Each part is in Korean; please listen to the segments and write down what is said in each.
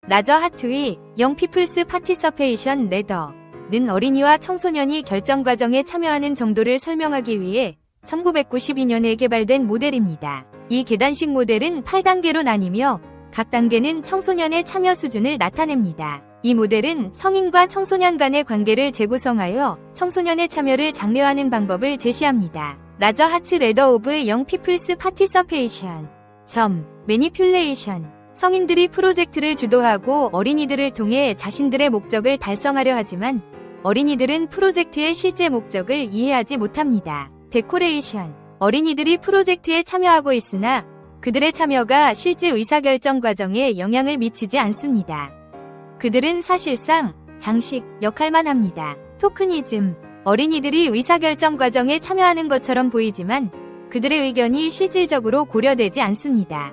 라저 하트위 영 피플스 파티서페이션 레더는 어린이와 청소년이 결정 과정에 참여하는 정도를 설명하기 위해 1992년에 개발된 모델입니다. 이 계단식 모델은 8단계로 나뉘며 각 단계는 청소년의 참여 수준을 나타냅니다. 이 모델은 성인과 청소년 간의 관계를 재구성하여 청소년의 참여를 장려하는 방법을 제시합니다. 라저 하츠 레더 오브 영 피플스 파티서페이션 매니퓰레이션 성인들이 프로젝트를 주도하고 어린이들을 통해 자신들의 목적을 달성하려 하지만 어린이들은 프로젝트의 실제 목적을 이해하지 못합니다. 데코레이션 어린이들이 프로젝트에 참여하고 있으나 그들의 참여가 실제 의사결정 과정에 영향을 미치지 않습니다. 그들은 사실상 장식 역할만 합니다. 토크니즘 어린이들이 의사결정 과정에 참여하는 것처럼 보이지만 그들의 의견이 실질적으로 고려되지 않습니다.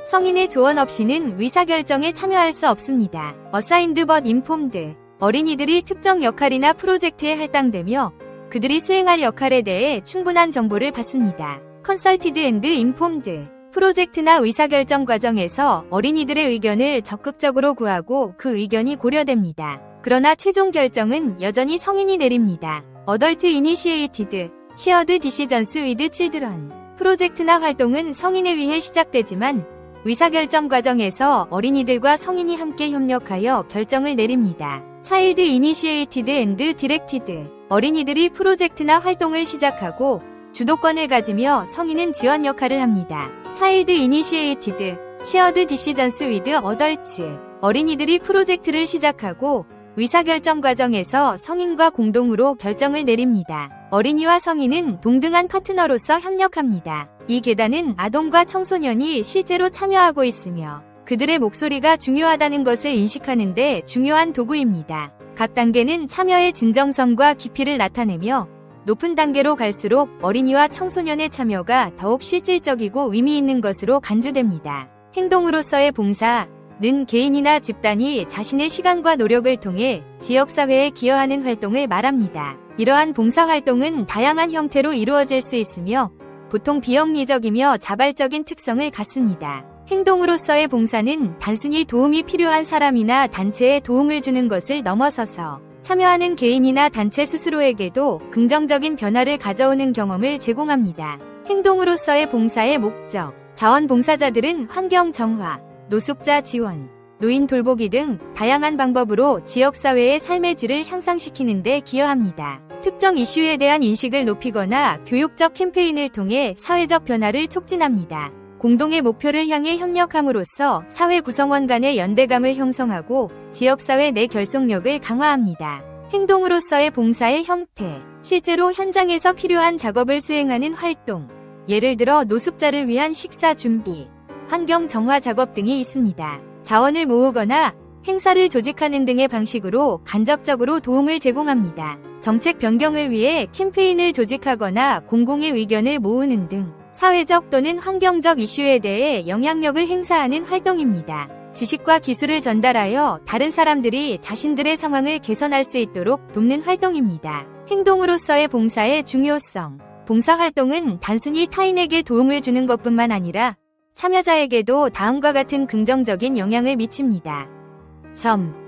성인의 조언 없이는 의사결정에 참여할 수 없습니다. Assigned but informed 어린이들이 특정 역할이나 프로젝트에 할당되며 그들이 수행할 역할에 대해 충분한 정보를 받습니다. Consulted and informed 프로젝트나 의사결정 과정에서 어린이들의 의견을 적극적으로 구하고 그 의견이 고려됩니다. 그러나 최종 결정은 여전히 성인이 내립니다. Adult Initiated Shared Decisions with Children 프로젝트나 활동은 성인에 의해 시작되지만 의사결정 과정에서 어린이들과 성인이 함께 협력하여 결정을 내립니다. Child Initiated and Directed 어린이들이 프로젝트나 활동을 시작하고 주도권을 가지며 성인은 지원 역할을 합니다. Child Initiated Shared Decisions with Adults 어린이들이 프로젝트를 시작하고 의사결정 과정에서 성인과 공동으로 결정을 내립니다. 어린이와 성인은 동등한 파트너로서 협력합니다. 이 계단은 아동과 청소년이 실제로 참여하고 있으며 그들의 목소리가 중요하다는 것을 인식하는 데 중요한 도구입니다. 각 단계는 참여의 진정성과 깊이를 나타내며 높은 단계로 갈수록 어린이와 청소년의 참여가 더욱 실질적이고 의미 있는 것으로 간주됩니다. 행동으로서의 봉사는 개인이나 집단이 자신의 시간과 노력을 통해 지역사회에 기여하는 활동을 말합니다. 이러한 봉사활동은 다양한 형태로 이루어질 수 있으며 보통 비영리적이며 자발적인 특성을 갖습니다. 행동으로서의 봉사는 단순히 도움이 필요한 사람이나 단체에 도움을 주는 것을 넘어서서 참여하는 개인이나 단체 스스로에게도 긍정적인 변화를 가져오는 경험을 제공합니다. 행동으로서의 봉사의 목적 자원봉사자들은 환경 정화, 노숙자 지원, 노인 돌보기 등 다양한 방법으로 지역사회의 삶의 질을 향상시키는 데 기여합니다. 특정 이슈에 대한 인식을 높이거나 교육적 캠페인을 통해 사회적 변화를 촉진합니다. 공동의 목표를 향해 협력함으로써 사회 구성원 간의 연대감을 형성하고 지역사회 내 결속력을 강화합니다. 행동으로서의 봉사의 형태 실제로 현장에서 필요한 작업을 수행하는 활동 예를 들어 노숙자를 위한 식사 준비, 환경 정화 작업 등이 있습니다. 자원을 모으거나 행사를 조직하는 등의 방식으로 간접적으로 도움을 제공합니다. 정책 변경을 위해 캠페인을 조직하거나 공공의 의견을 모으는 등 사회적 또는 환경적 이슈에 대해 영향력을 행사하는 활동입니다. 지식과 기술을 전달하여 다른 사람들이 자신들의 상황을 개선할 수 있도록 돕는 활동입니다. 행동으로서의 봉사의 중요성 봉사활동은 단순히 타인에게 도움을 주는 것뿐만 아니라 참여자에게도 다음과 같은 긍정적인 영향을 미칩니다.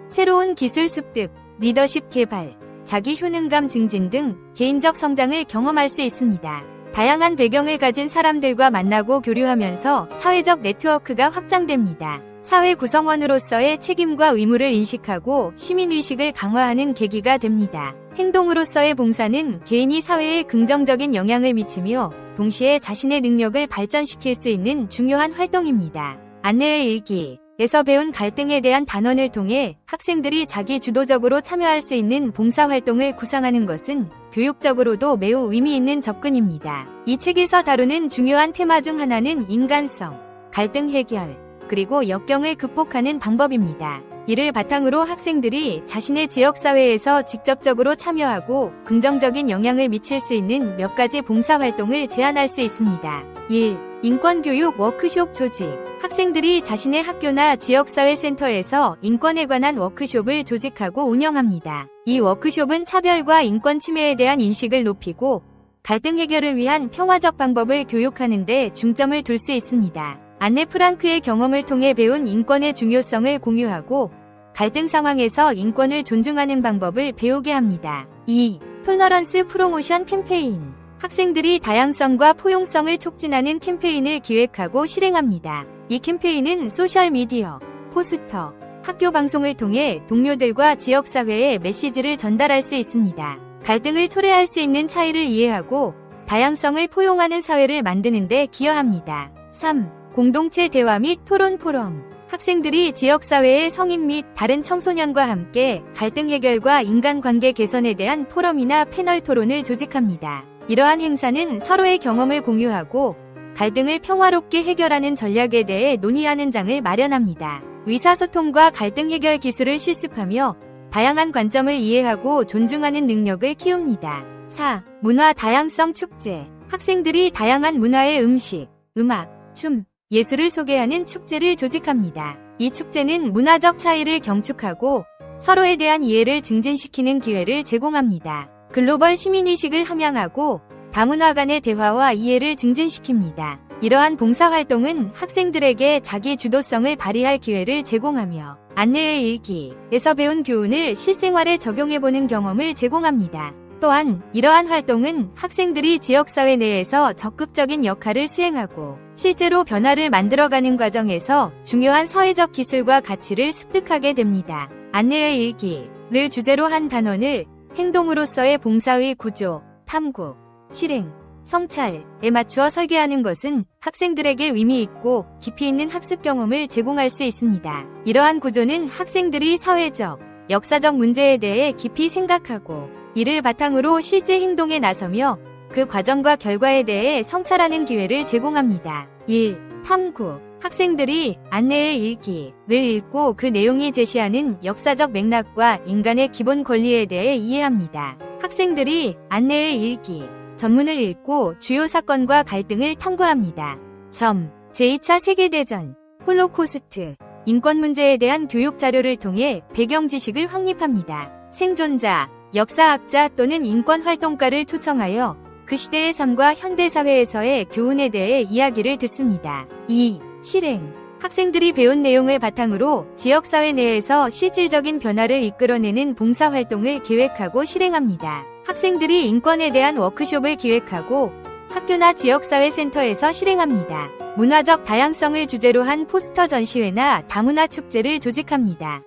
새로운 기술 습득, 리더십 개발, 자기 효능감 증진 등 개인적 성장을 경험할 수 있습니다. 다양한 배경을 가진 사람들과 만나고 교류하면서 사회적 네트워크가 확장됩니다. 사회 구성원으로서의 책임과 의무를 인식하고 시민의식을 강화하는 계기가 됩니다. 행동으로서의 봉사는 개인이 사회에 긍정적인 영향을 미치며 동시에 자신의 능력을 발전시킬 수 있는 중요한 활동입니다. 안내의 일기에서 배운 갈등에 대한 단원을 통해 학생들이 자기 주도적으로 참여할 수 있는 봉사활동을 구상하는 것은 교육적으로도 매우 의미 있는 접근입니다. 이 책에서 다루는 중요한 테마 중 하나는 인간성, 갈등 해결, 그리고 역경을 극복하는 방법입니다. 이를 바탕으로 학생들이 자신의 지역사회에서 직접적으로 참여하고 긍정적인 영향을 미칠 수 있는 몇 가지 봉사활동을 제안할 수 있습니다. 1. 인권교육 워크숍 조직 학생들이 자신의 학교나 지역사회 센터에서 인권에 관한 워크숍을 조직하고 운영합니다. 이 워크숍은 차별과 인권 침해에 대한 인식을 높이고 갈등 해결을 위한 평화적 방법을 교육하는 데 중점을 둘 수 있습니다. 안네 프랑크의 경험을 통해 배운 인권의 중요성을 공유하고 갈등 상황에서 인권을 존중하는 방법을 배우게 합니다. 2. 톨러런스 프로모션 캠페인. 학생들이 다양성과 포용성을 촉진하는 캠페인을 기획하고 실행합니다. 이 캠페인은 소셜미디어, 포스터, 학교 방송을 통해 동료들과 지역사회에 메시지를 전달할 수 있습니다. 갈등을 초래할 수 있는 차이를 이해하고 다양성을 포용하는 사회를 만드는 데 기여합니다. 3. 공동체 대화 및 토론 포럼. 학생들이 지역사회의 성인 및 다른 청소년과 함께 갈등 해결과 인간관계 개선에 대한 포럼이나 패널 토론을 조직합니다. 이러한 행사는 서로의 경험을 공유하고 갈등을 평화롭게 해결하는 전략에 대해 논의하는 장을 마련합니다. 의사소통과 갈등 해결 기술을 실습하며 다양한 관점을 이해하고 존중하는 능력을 키웁니다. 4. 문화 다양성 축제. 학생들이 다양한 문화의 음식, 음악, 춤, 예술을 소개하는 축제를 조직합니다. 이 축제는 문화적 차이를 경축하고 서로에 대한 이해를 증진시키는 기회를 제공합니다. 글로벌 시민의식을 함양하고 다문화 간의 대화와 이해를 증진시킵니다. 이러한 봉사활동은 학생들에게 자기 주도성을 발휘할 기회를 제공하며 안내의 일기에서 배운 교훈을 실생활에 적용해보는 경험을 제공합니다. 또한 이러한 활동은 학생들이 지역사회 내에서 적극적인 역할을 수행하고 실제로 변화를 만들어가는 과정에서 중요한 사회적 기술과 가치를 습득하게 됩니다. 안내의 일기를 주제로 한 단원을 행동으로서의 봉사의 구조, 탐구, 실행, 성찰에 맞추어 설계하는 것은 학생들에게 의미 있고 깊이 있는 학습 경험을 제공할 수 있습니다. 이러한 구조는 학생들이 사회적, 역사적 문제에 대해 깊이 생각하고 이를 바탕으로 실제 행동에 나서며 그 과정과 결과에 대해 성찰하는 기회를 제공합니다. 1. 탐구. 학생들이 안내의 일기를 읽고 그 내용이 제시하는 역사적 맥락과 인간의 기본 권리에 대해 이해합니다. 학생들이 안내의 일기, 전문을 읽고 주요 사건과 갈등을 탐구합니다. 제2차 세계대전, 홀로코스트, 인권 문제에 대한 교육 자료를 통해 배경 지식을 확립합니다. 생존자, 역사학자 또는 인권활동가를 초청하여 그 시대의 삶과 현대사회에서의 교훈에 대해 이야기를 듣습니다. 2. 실행. 학생들이 배운 내용을 바탕으로 지역사회 내에서 실질적인 변화를 이끌어내는 봉사활동을 계획하고 실행합니다. 학생들이 인권에 대한 워크숍을 기획하고 학교나 지역사회 센터에서 실행합니다. 문화적 다양성을 주제로 한 포스터 전시회나 다문화 축제를 조직합니다.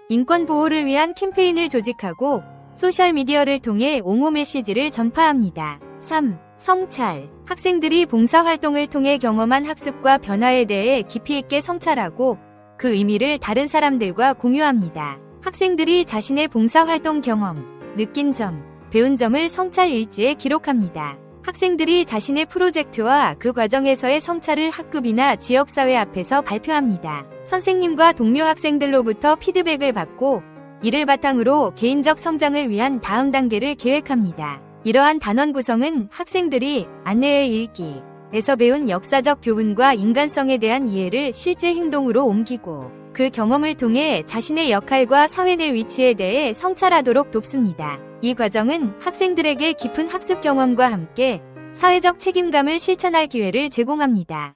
인권 보호를 위한 캠페인을 조직하고 소셜미디어를 통해 옹호 메시지를 전파합니다. 3. 성찰. 학생들이 봉사활동을 통해 경험한 학습과 변화에 대해 깊이 있게 성찰하고 그 의미를 다른 사람들과 공유합니다. 학생들이 자신의 봉사활동 경험, 느낀 점, 배운 점을 성찰 일지에 기록합니다. 학생들이 자신의 프로젝트와 그 과정에서의 성찰을 학급이나 지역사회 앞에서 발표합니다. 선생님과 동료 학생들로부터 피드백을 받고 이를 바탕으로 개인적 성장을 위한 다음 단계를 계획합니다. 이러한 단원 구성은 학생들이 안내의 일기에서 배운 역사적 교훈과 인간성에 대한 이해를 실제 행동으로 옮기고 그 경험을 통해 자신의 역할과 사회 내 위치에 대해 성찰하도록 돕습니다. 이 과정은 학생들에게 깊은 학습 경험과 함께 사회적 책임감을 실천할 기회를 제공합니다.